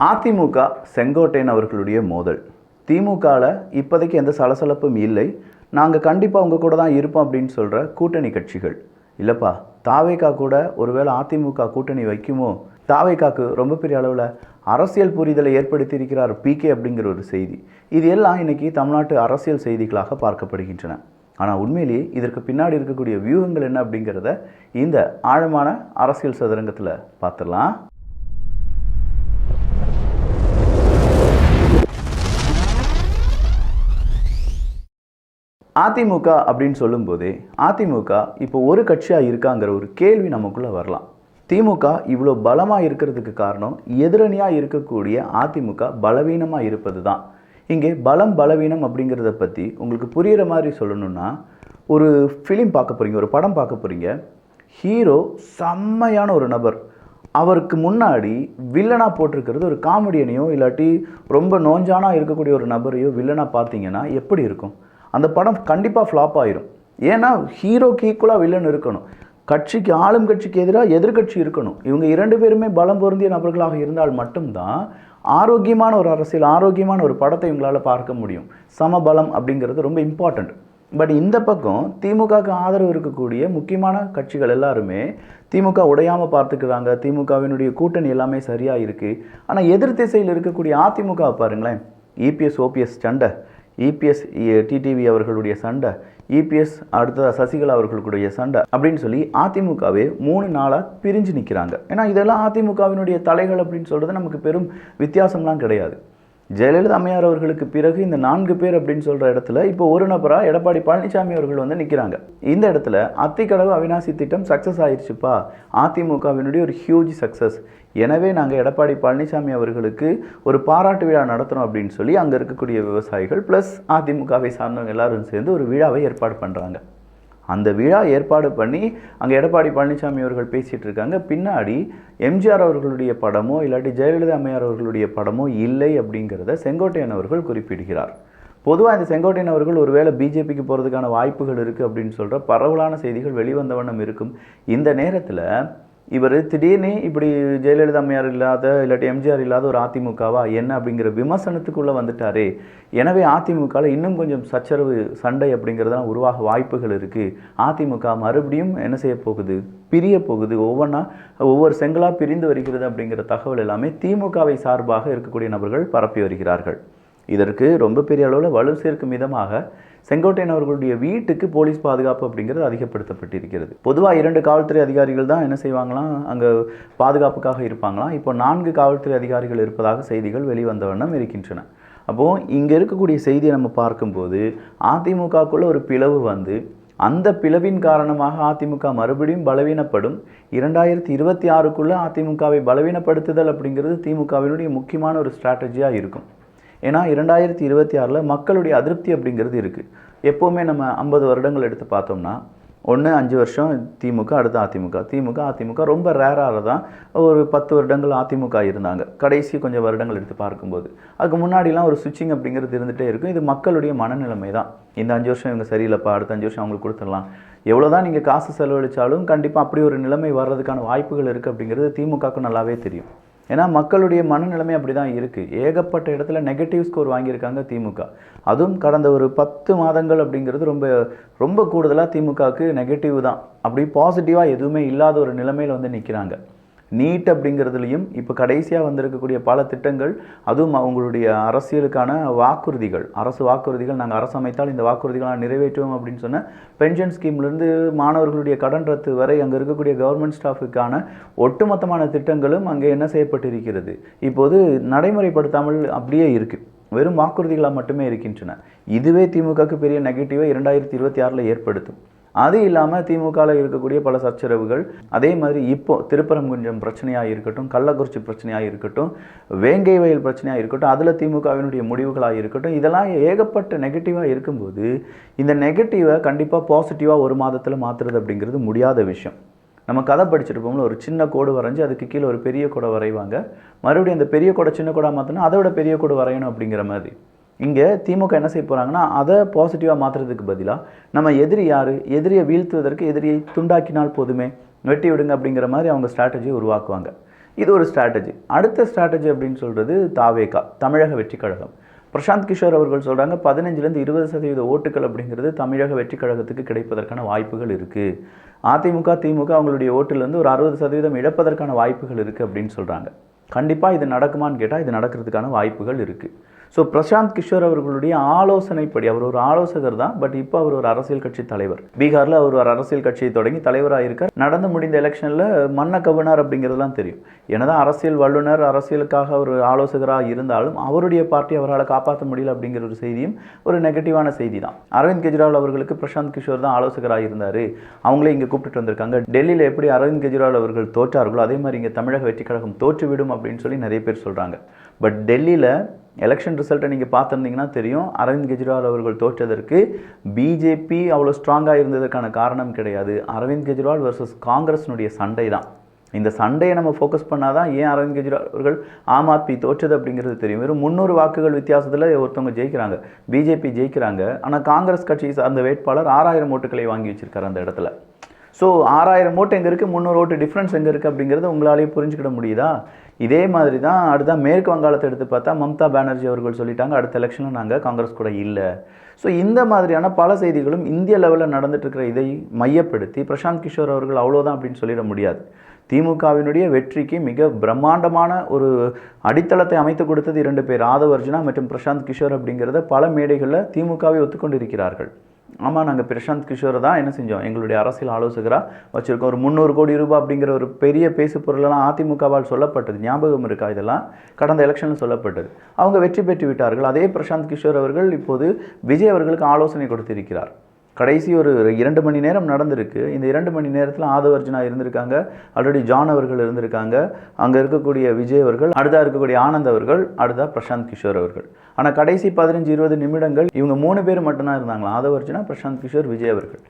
அதிமுக செங்கோட்டையன் அவர்களுடைய மோதல். திமுகவில் இப்போதைக்கு எந்த சலசலப்பும் இல்லை, நாங்கள் கண்டிப்பாக உங்கள் கூட தான் இருப்போம் அப்படின்னு சொல்கிற கூட்டணி கட்சிகள். இல்லைப்பா, தாவேகா கூட ஒருவேளை அதிமுக கூட்டணி வைக்குமோ? தாவேகாக்கு ரொம்ப பெரிய அளவில் அரசியல் புரிதலை ஏற்படுத்தி இருக்கிறார் பிகே அப்படிங்கிற ஒரு செய்தி. இது எல்லாம் இன்றைக்கி தமிழ்நாட்டு அரசியல் செய்திகளாக பார்க்கப்படுகின்றன. ஆனால் உண்மையிலேயே இதற்கு பின்னாடி இருக்கக்கூடிய வியூகங்கள் என்ன அப்படிங்கிறத இந்த ஆழமான அரசியல் சதுரங்கத்தில் பார்த்துடலாம். அதிமுக அப்படின்னு சொல்லும்போதே அதிமுக இப்போ ஒரு கட்சியாக இருக்காங்கிற ஒரு கேள்வி நமக்குள்ளே வரலாம். திமுக இவ்வளோ பலமாக இருக்கிறதுக்கு காரணம் எதிரணியாக இருக்கக்கூடிய அதிமுக பலவீனமாக இருப்பது தான். இங்கே பலம் பலவீனம் அப்படிங்கிறத பற்றி உங்களுக்கு புரிகிற மாதிரி சொல்லணும்னா, ஒரு ஃபிலிம் பார்க்க போகிறீங்க, ஒரு படம் பார்க்க போகிறீங்க. ஹீரோ செம்மையான ஒரு நபர், அவருக்கு முன்னாடி வில்லனாக போட்டிருக்கிறது ஒரு காமெடியனையோ இல்லாட்டி ரொம்ப நோஞ்சானா இருக்கக்கூடிய ஒரு நபரையோ வில்லனாக பார்த்தீங்கன்னா எப்படி இருக்கும்? அந்த படம் கண்டிப்பாக ஃப்ளாப் ஆயிரும். ஏன்னா ஹீரோக்கு ஈக்குவலாக வில்லன் இருக்கணும், கட்சிக்கு ஆளும் கட்சிக்கு எதிராக எதிர்கட்சி இருக்கணும். இவங்க இரண்டு பேருமே பலம் பொருந்திய நபர்களாக இருந்தால் மட்டும்தான் ஆரோக்கியமான ஒரு அரசியல், ஆரோக்கியமான ஒரு படத்தை இவங்களால் பார்க்க முடியும். சமபலம் அப்படிங்கிறது ரொம்ப இம்பார்ட்டண்ட். பட் இந்த பக்கம் திமுகவுக்கு ஆதரவு இருக்கக்கூடிய முக்கியமான கட்சிகள் எல்லாருமே திமுக உடையாமல் பார்த்துக்கிறாங்க. திமுகவினுடைய கூட்டணி எல்லாமே சரியாக இருக்குது. ஆனால் எதிர் திசையில் இருக்கக்கூடிய அதிமுக பாருங்களேன், இபிஎஸ் ஓபிஎஸ் சண்டை, இபிஎஸ் டிடிவி அவர்களுடைய சண்டை, இபிஎஸ் அடுத்த சசிகலா அவர்களுடைய சண்டை அப்படின்னு சொல்லி அதிமுகவே 3 நாளாக பிரிஞ்சு நிற்கிறாங்க. ஏன்னா இதெல்லாம் அதிமுகவினுடைய தலைகள் அப்படின்னு சொல்கிறது நமக்கு பெரும் வித்தியாசம்லாம் கிடையாது. ஜெயலலிதா அம்மையார் அவர்களுக்கு பிறகு இந்த 4 பேர் அப்படின்னு சொல்கிற இடத்துல இப்போ ஒரு நபராக எடப்பாடி பழனிசாமி அவர்கள் வந்து நிற்கிறாங்க. இந்த இடத்துல அத்திக்கடவு அவிநாசி திட்டம் சக்ஸஸ் ஆயிடுச்சுப்பா, அதிமுகவினுடைய ஒரு ஹியூஜ் சக்ஸஸ். எனவே நாங்கள் எடப்பாடி பழனிசாமி அவர்களுக்கு ஒரு பாராட்டு விழா நடத்துகிறோம் அப்படின்னு சொல்லி அங்கே இருக்கக்கூடிய விவசாயிகள் ப்ளஸ் அதிமுகவை சார்ந்தவங்க எல்லாரும் சேர்ந்து ஒரு விழாவை ஏற்பாடு பண்ணுறாங்க. அந்த விழா ஏற்பாடு பண்ணி அங்கே எடப்பாடி பழனிசாமி அவர்கள் பேசிகிட்டு இருக்காங்க. பின்னாடி எம்ஜிஆர் அவர்களுடைய படமோ இல்லாட்டி ஜெயலலிதா அம்மையார் அவர்களுடைய படமோ இல்லை அப்படிங்கிறத செங்கோட்டையன் அவர்கள் குறிப்பிடுகிறார். பொதுவாக இந்த செங்கோட்டையன் அவர்கள் ஒருவேளை பிஜேபிக்கு போகிறதுக்கான வாய்ப்புகள் இருக்குது அப்படின்னு சொல்கிற பரவலான செய்திகள் வெளிவந்த வண்ணம் இருக்கும். இந்த நேரத்தில் இவர் திடீர்னு இப்படி ஜெயலலிதா அம்மையார் இல்லாத இல்லாட்டி எம்ஜிஆர் இல்லாத ஒரு அதிமுகவா என்ன அப்படிங்கிற விமர்சனத்துக்குள்ளே வந்துட்டாரே. எனவே அதிமுகவில் இன்னும் கொஞ்சம் சச்சரவு சண்டை அப்படிங்கிறதெல்லாம் உருவாக வாய்ப்புகள் இருக்குது. அதிமுக மறுபடியும் என்ன செய்ய போகுது, பிரிய போகுது, ஒவ்வொரு செங்கலாக பிரிந்து வருகிறது அப்படிங்கிற தகவல் எல்லாமே திமுகவை சார்பாக இருக்கக்கூடிய நபர்கள் பரப்பி வருகிறார்கள். இதற்கு ரொம்ப பெரிய அளவில் வலு சேர்க்கும் விதமாக செங்கோட்டையன் அவர்களுடைய வீட்டுக்கு போலீஸ் பாதுகாப்பு அப்படிங்கிறது அதிகப்படுத்தப்பட்டிருக்கிறது. பொதுவாக 2 காவல்துறை அதிகாரிகள் தான் என்ன செய்வாங்களாம், அங்கே பாதுகாப்புக்காக இருப்பாங்களாம். இப்போ 4 காவல்துறை அதிகாரிகள் இருப்பதாக செய்திகள் வெளிவந்த வண்ணம் இருக்கின்றன. அப்போது இங்கே இருக்கக்கூடிய செய்தியை நம்ம பார்க்கும்போது அதிமுகக்குள்ளே ஒரு பிளவு வந்து அந்த பிளவின் காரணமாக அதிமுக மறுபடியும் பலவீனப்படும். 2026க்குள்ளே அதிமுகவை பலவீனப்படுத்துதல் அப்படிங்கிறது திமுகவினுடைய முக்கியமான ஒரு ஸ்ட்ராட்டஜியாக இருக்கும். ஏன்னா 2026 மக்களுடைய அதிருப்தி அப்படிங்கிறது இருக்குது. எப்போவுமே நம்ம 50 வருடங்கள் எடுத்து பார்த்தோம்னா, 5 வருஷம் திமுக, அடுத்து அதிமுக ரொம்ப ரேராக தான் ஒரு 10 வருடங்கள் அதிமுக இருந்தாங்க. கடைசி கொஞ்சம் வருடங்கள் எடுத்து பார்க்கும்போது அதுக்கு முன்னாடிலாம் ஒரு சுவிட்சிங் அப்படிங்கிறது இருந்துகிட்டே இருக்கும். இது மக்களுடைய மனநிலைமை தான். இந்த 5 வருஷம் இவங்க சரியில்லைப்பா, அடுத்த 5 வருஷம் அவங்களுக்கு கொடுத்துடலாம். எவ்வளோ தான் நீங்கள் காசு செலவழித்தாலும் கண்டிப்பாக அப்படி ஒரு நிலைமை வர்றதுக்கான வாய்ப்புகள் இருக்குது அப்படிங்கிறது திமுகவுக்கு நல்லாவே தெரியும். ஏன்னா மக்களுடைய மனநிலைமை அப்படி தான் இருக்குது. ஏகப்பட்ட இடத்துல நெகட்டிவ் ஸ்கோர் வாங்கியிருக்காங்க திமுக. அதுவும் கடந்த ஒரு 10 மாதங்கள் அப்படிங்கிறது ரொம்ப ரொம்ப கூடுதலாக திமுகவுக்கு நெகட்டிவ் தான். அப்படி பாசிட்டிவாக எதுவுமே இல்லாத ஒரு நிலைமையில் வந்து நிற்கிறாங்க. நீட் அப்படிங்கிறதுலையும் இப்போ கடைசியாக வந்திருக்கக்கூடிய பல திட்டங்கள், அதுவும் அவங்களுடைய அரசியலுக்கான வாக்குறுதிகள், அரசு வாக்குறுதிகள், நாங்கள் அரசு அமைத்தால் இந்த வாக்குறுதிகளை நிறைவேற்றுவோம் அப்படின்னு சொன்ன பென்ஷன் ஸ்கீம்லேருந்து மாணவர்களுடைய கடன் ரத்து வரை அங்கே இருக்கக்கூடிய கவர்மெண்ட் ஸ்டாஃபுக்கான ஒட்டுமொத்தமான திட்டங்களும் அங்கே என்ன செய்யப்பட்டிருக்கிறது, இப்போது நடைமுறைப்படுத்தாமல் அப்படியே இருக்குது. வெறும் வாக்குறுதிகளாக மட்டுமே இருக்கின்றன. இதுவே திமுகவுக்கு பெரிய நெகட்டிவை 2026 ஏற்படுத்தும். அது இல்லாமல் திமுகவில் இருக்கக்கூடிய பல சச்சரவுகள், அதே மாதிரி இப்போது திருப்பரங்குன்றம் பிரச்சனையாக இருக்கட்டும், கள்ளக்குறிச்சி பிரச்சனையாக இருக்கட்டும், வேங்கை வயல் பிரச்சனையாக இருக்கட்டும், அதில் திமுகவினுடைய முடிவுகளாக இருக்கட்டும், இதெல்லாம் ஏகப்பட்ட நெகட்டிவாக இருக்கும்போது இந்த நெகட்டிவை கண்டிப்பாக பாசிட்டிவாக ஒரு மாதத்தில் மாற்றுறது அப்படிங்கிறது முடியாத விஷயம். நம்ம கதை படிச்சுருப்போம்ல, ஒரு சின்ன கோடு வரைஞ்சி அதுக்கு கீழே ஒரு பெரிய கோடை வரைவாங்க, மறுபடியும் அந்த பெரிய கோடை சின்ன கோடாக மாற்றினா அதை விட பெரிய கோடு வரையணும் அப்படிங்கிற மாதிரி. இங்கே திமுக என்ன செய்ய போகிறாங்கன்னா, அதை பாசிட்டிவாக மாற்றுறதுக்கு பதிலாக நம்ம எதிரி யார், எதிரியை வீழ்த்துவதற்கு எதிரியை துண்டாக்கினால் போதுமே, வெட்டி விடுங்க அப்படிங்கிற மாதிரி அவங்க ஸ்ட்ராட்டஜியை உருவாக்குவாங்க. இது ஒரு ஸ்ட்ராட்டஜி. அடுத்த ஸ்ட்ராட்டஜி அப்படின்னு சொல்கிறது தாவேகா, தமிழக வெற்றி கழகம். பிரசாந்த் கிஷோர் அவர்கள் சொல்கிறாங்க 15லேருந்து 20% ஓட்டுகள் அப்படிங்கிறது தமிழக வெற்றி கழகத்துக்கு கிடைப்பதற்கான வாய்ப்புகள் இருக்குது. அதிமுக திமுக அவங்களுடைய ஓட்டுலேருந்து ஒரு 60% இழப்பதற்கான வாய்ப்புகள் இருக்குது அப்படின்னு சொல்கிறாங்க. கண்டிப்பாக இது நடக்குமான்னு கேட்டால் இது நடக்கிறதுக்கான வாய்ப்புகள் இருக்குது. ஸோ பிரசாந்த் கிஷோர் அவர்களுடைய ஆலோசனைப்படி, அவர் ஒரு ஆலோசகர் தான், பட் இப்போ அவர் ஒரு அரசியல் கட்சி தலைவர். பீகாரில் அவர் ஒரு அரசியல் கட்சியை தொடங்கி தலைவராக இருக்கார். நடந்து முடிந்த எலெக்ஷனில் மன்ன கவுனார் அப்படிங்கிறதுலாம் தெரியும். என்னதான் அரசியல் வல்லுநர், அரசியலுக்காக ஒரு ஆலோசகராக இருந்தாலும் அவருடைய பார்ட்டி அவரால் காப்பாற்ற முடியல அப்படிங்கிற ஒரு செய்தியும் ஒரு நெகட்டிவான செய்தி தான். அரவிந்த் கெஜ்ரிவால் அவர்களுக்கு பிரசாந்த் கிஷோர் தான் ஆலோசகராக இருந்தார். அவங்களே இங்கே கூப்பிட்டு வந்திருக்காங்க. டெல்லியில் எப்படி அரவிந்த் கெஜ்ரிவால் அவர்கள் தோற்றார்களோ அதே மாதிரி இங்கே தமிழக வெற்றி கழகம் தோற்றுவிடும் அப்படின்னு சொல்லி நிறைய பேர் சொல்கிறாங்க. பட் டெல்லியில் எலெக்ஷன் ரிசல்ட்டை நீங்கள் பார்த்துருந்தீங்கன்னா தெரியும், அரவிந்த் கெஜ்ரிவால் அவர்கள் தோற்றதற்கு பிஜேபி அவ்வளோ ஸ்ட்ராங்காக இருந்ததற்கான காரணம் கிடையாது. அரவிந்த் கெஜ்ரிவால் வர்சஸ் காங்கிரஸினுடைய சண்டை தான். இந்த சண்டையை நம்ம ஃபோக்கஸ் பண்ணால் தான் ஏன் அரவிந்த் கெஜ்ரிவால் அவர்கள் ஆம் ஆத்மி தோற்றது அப்படிங்கிறது தெரியும். வெறும் 300 வாக்குகள் வித்தியாசத்தில் ஒருத்தவங்க ஜெயிக்கிறாங்க, பிஜேபி ஜெயிக்கிறாங்க. ஆனால் காங்கிரஸ் கட்சி அந்த வேட்பாளர் 6000 ஓட்டுகளை வாங்கி வச்சிருக்காரு அந்த இடத்துல. ஸோ 6000 ஓட்டு எங்கே இருக்குது, 300 ஓட்டு டிஃப்ரென்ஸ் எங்கே இருக்குது அப்படிங்கிறத உங்களாலேயே புரிஞ்சுக்கிட முடியுதா? இதே மாதிரி தான் அடுத்த மேற்கு வங்காளத்தை எடுத்து பார்த்தா மம்தா பானர்ஜி அவர்கள் சொல்லிட்டாங்க அடுத்த எலெக்ஷனில் நாங்கள் காங்கிரஸ் கூட இல்லை. ஸோ இந்த மாதிரியான பல செய்திகளும் இந்திய லெவலில் நடந்துட்டு இருக்கிற இதை மையப்படுத்தி பிரசாந்த் கிஷோர் அவர்கள் அவ்வளோதான் அப்படின்னு சொல்லிட முடியாது. திமுகவினுடைய வெற்றிக்கு மிக பிரம்மாண்டமான ஒரு அடித்தளத்தை அமைத்து கொடுத்தது 2 பேர், ஆதவ் அர்ஜுனா மற்றும் பிரசாந்த் கிஷோர் அப்படிங்கிறத பல மேடைகளில் திமுகவை ஒத்துக்கொண்டிருக்கிறார்கள். ஆமாம், நாங்கள் பிரசாந்த் கிஷோரை தான் என்ன செஞ்சோம், எங்களுடைய அரசியல் ஆலோசகராக வச்சுருக்கோம். ஒரு 300 கோடி ரூபாய் அப்படிங்கிற ஒரு பெரிய பேசு பொருளெல்லாம் அதிமுகவால் சொல்லப்பட்டது, ஞாபகம் இருக்கா? இதெல்லாம் கடந்த எலெக்ஷனில் சொல்லப்பட்டது. அவங்க வெற்றி பெற்று விட்டார்கள். அதே பிரசாந்த் கிஷோர் அவர்கள் இப்போது விஜய் அவர்களுக்கு ஆலோசனை கொடுத்திருக்கிறார். கடைசி ஒரு 2 மணி நேரம் நடந்திருக்கு. இந்த 2 மணி நேரத்தில் ஆதவ் அர்ஜுனா இருந்திருக்காங்க, ஆல்ரெடி ஜான் அவர்கள் இருந்திருக்காங்க, அங்கே இருக்கக்கூடிய விஜய் அவர்கள், அடுத்தா இருக்கக்கூடிய ஆனந்த் அவர்கள், அடுத்தா பிரசாந்த் கிஷோர் அவர்கள். ஆனால் கடைசி 15-20 நிமிடங்கள் இவங்க 3 பேர் மட்டும்தான் இருந்தாங்களா, ஆதவ் அர்ஜுனா, பிரசாந்த் கிஷோர், விஜய் அவர்கள்.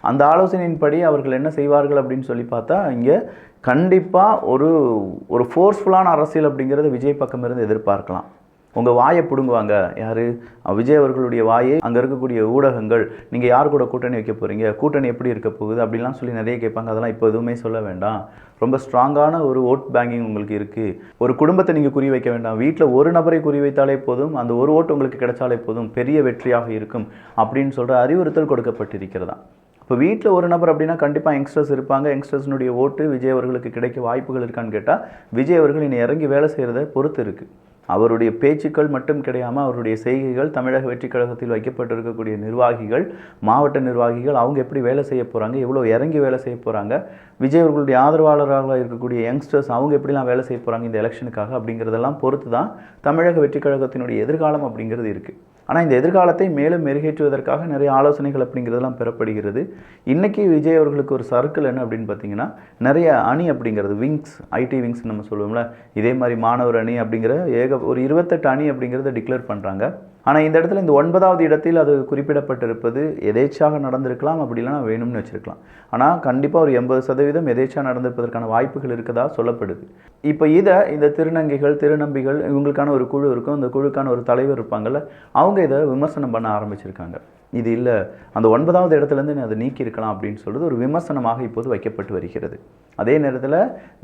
அந்த ஆலோசனையின்படி அவர்கள் என்ன செய்வார்கள் அப்படின்னு சொல்லி பார்த்தா இங்கே கண்டிப்பாக ஒரு ஃபோர்ஸ்ஃபுல்லான அரசியல் அப்படிங்கிறத விஜய் பக்கம் இருந்து எதிர்பார்க்கலாம். உங்கள் வாயை பிடுங்குவாங்க. யார்? விஜய் அவர்களுடைய வாயை அங்கே இருக்கக்கூடிய ஊடகங்கள். நீங்கள் யார் கூட கூட்டணி வைக்க போகிறீங்க, கூட்டணி எப்படி இருக்க போகுது அப்படிலாம் சொல்லி நிறைய கேட்பாங்க. அதெல்லாம் இப்போ எதுவுமே சொல்ல வேண்டாம். ரொம்ப ஸ்ட்ராங்கான ஒரு ஓட் பேங்கிங் உங்களுக்கு இருக்குது. ஒரு குடும்பத்தை நீங்கள் குறி வைக்க வேண்டாம். வீட்டில் ஒரு நபரை குறி வைத்தாலே போதும், அந்த ஒரு ஓட்டு உங்களுக்கு கிடைச்சாலே போதும், பெரிய வெற்றியாக இருக்கும் அப்படின்னு சொல்கிற அறிவுறுத்தல் கொடுக்கப்பட்டிருக்கிறதா. இப்போ வீட்டில் ஒரு நபர் அப்படின்னா கண்டிப்பாக யங்ஸ்டர்ஸ் இருப்பாங்க. யங்ஸ்டர்ஸ்னுடைய ஓட்டு விஜய் அவர்களுக்கு கிடைக்க வாய்ப்புகள் இருக்கான்னு கேட்டால் விஜய் அவர்கள் இனி இறங்கி வேலை செய்கிறத பொறுத்து இருக்குது. அவருடைய பேச்சுக்கள் மட்டும் கிடையாமல் அவருடைய செய்கைகள், தமிழக வெற்றி கழகத்தில் வைக்கப்பட்டிருக்கக்கூடிய நிர்வாகிகள், மாவட்ட நிர்வாகிகள், அவங்க எப்படி வேலை செய்ய போகிறாங்க, எவ்வளோ இறங்கி வேலை செய்ய போகிறாங்க, விஜய் அவர்களுடைய ஆதரவாளராக இருக்கக்கூடிய யங்ஸ்டர்ஸ் அவங்க எப்படிலாம் வேலை செய்ய போகிறாங்க இந்த எலெக்ஷனுக்காக அப்படிங்கிறதெல்லாம் பொறுத்து தான் தமிழக வெற்றி கழகத்தினுடைய எதிர்காலம் அப்படிங்கிறது இருக்குது. ஆனால் இந்த எதிர்காலத்தை மேலும் மெருகேற்றுவதற்காக நிறைய ஆலோசனைகள் அப்படிங்கிறதெல்லாம் பெறப்படுகிறது. இன்றைக்கி விஜய் அவர்களுக்கு ஒரு சர்க்கிள் என்ன அப்படின்னு பார்த்தீங்கன்னா, நிறைய அணி அப்படிங்கிறது, விங்ஸ், ஐடி விங்ஸ் நம்ம சொல்லுவோம்ல, இதே மாதிரி மாணவர் அணி அப்படிங்கிற ஒரு 28 அணி அப்படிங்கிறத டிக்ளேர் பண்ணுறாங்க. ஆனால் இந்த இடத்துல இந்த 9வது இடத்தில் அது குறிப்பிடப்பட்டிருப்பது எதேச்சாக நடந்திருக்கலாம், அப்படி இல்லைனா வேணும்னு வச்சுருக்கலாம். ஆனால் கண்டிப்பாக ஒரு 80% எதேச்சாக நடந்திருப்பதற்கான வாய்ப்புகள் இருக்கதா சொல்லப்படுது. இப்போ இந்த திருநங்கைகள், திருநம்பிகள், இவங்களுக்கான ஒரு குழு இருக்கும். அந்த குழுக்கான ஒரு தலைவர் இருப்பாங்கள்ல, அவங்க இதை விமர்சனம் பண்ண ஆரம்பிச்சிருக்காங்க. இது இல்லை, அந்த 9வது இடத்துலேருந்து அதை நீக்கி இருக்கலாம் அப்படின்னு சொல்கிறது ஒரு விமர்சனமாக இப்போது வைக்கப்பட்டு வருகிறது. அதே நேரத்தில்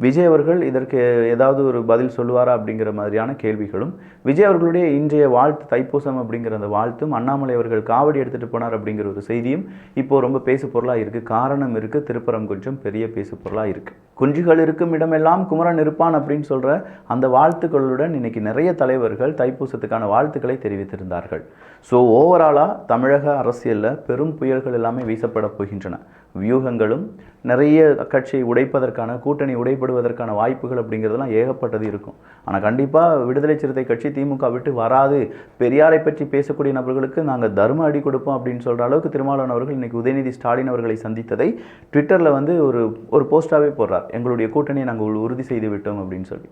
விஜய் அவர்கள் இதற்கு ஏதாவது ஒரு பதில் சொல்லுவாரா அப்படிங்கிற மாதிரியான கேள்விகளும், விஜய் அவர்களுடைய இன்றைய வாழ்த்து, தைப்பூசம் அப்படிங்கிற அந்த வாழ்த்தும், அண்ணாமலை அவர்கள் காவடி எடுத்துகிட்டு போனார் அப்படிங்கிற ஒரு செய்தியும் இப்போது ரொம்ப பேசு பொருளாக இருக்குது. காரணம் இருக்குது, திருப்பரம் கொஞ்சம் பெரிய பேசு பொருளாக இருக்குது. குஞ்சுகள் இருக்கும் இடமெல்லாம் குமரன் இருப்பான் அப்படின்னு சொல்கிற அந்த வாழ்த்துக்களுடன் இன்றைக்கி நிறைய தலைவர்கள் தைப்பூசத்துக்கான வாழ்த்துக்களை தெரிவித்திருந்தார்கள். ஸோ ஓவராலாக தமிழக அரசியலில் பெரும் புயல்கள் எல்லாமே வீசப்பட போகின்றன. வியூகங்களும் நிறைய கட்சியை உடைப்பதற்கான, கூட்டணி உடைப்படுவதற்கான வாய்ப்புகள் அப்படிங்கிறதுலாம் ஏகப்பட்டது இருக்கும். ஆனால் கண்டிப்பாக விடுதலை சிறுத்தை கட்சி திமுக விட்டு வராது. பெரியாரை பற்றி பேசக்கூடிய நபர்களுக்கு நாங்கள் தர்ம அடி கொடுப்போம் அப்படின்னு சொல்கிற அளவுக்கு திருமாவளவன் அவர்கள் இன்றைக்கி உதயநிதி ஸ்டாலின் அவர்களை சந்தித்ததை ட்விட்டரில் ஒரு போஸ்ட்டாகவே போடுறார், எங்களுடைய கூட்டணியை நாங்கள் உறுதி செய்து விட்டோம் அப்படின்னு சொல்லி.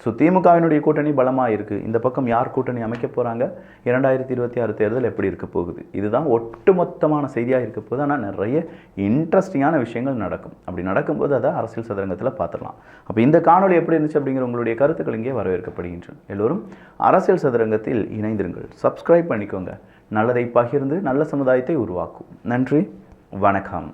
ஸோ திமுகவினுடைய கூட்டணி பலமாக இருக்குது. இந்த பக்கம் யார் கூட்டணி அமைக்க போகிறாங்க, 2026 தேர்தல் எப்படி இருக்க போகுது, இதுதான் ஒட்டுமொத்தமான செய்தியாக இருக்க போகுது. ஆனால் நிறைய இன்ட்ரெஸ்டிங்கான விஷயங்கள் நடக்கும். அப்படி நடக்கும்போது அதை அரசியல் சதுரங்கத்தில் பார்த்துடலாம். அப்போ இந்த காணொலி எப்படி இருந்துச்சு அப்படிங்கிற உங்களுடைய கருத்துக்கள் இங்கே வரவேற்கப்படுகின்றன. எல்லோரும் அரசியல் சதுரங்கத்தில் இணைந்திருங்கள். சப்ஸ்கிரைப் பண்ணிக்கோங்க. நல்லதை பகிர்ந்து நல்ல சமுதாயத்தை உருவாக்கும். நன்றி, வணக்கம்.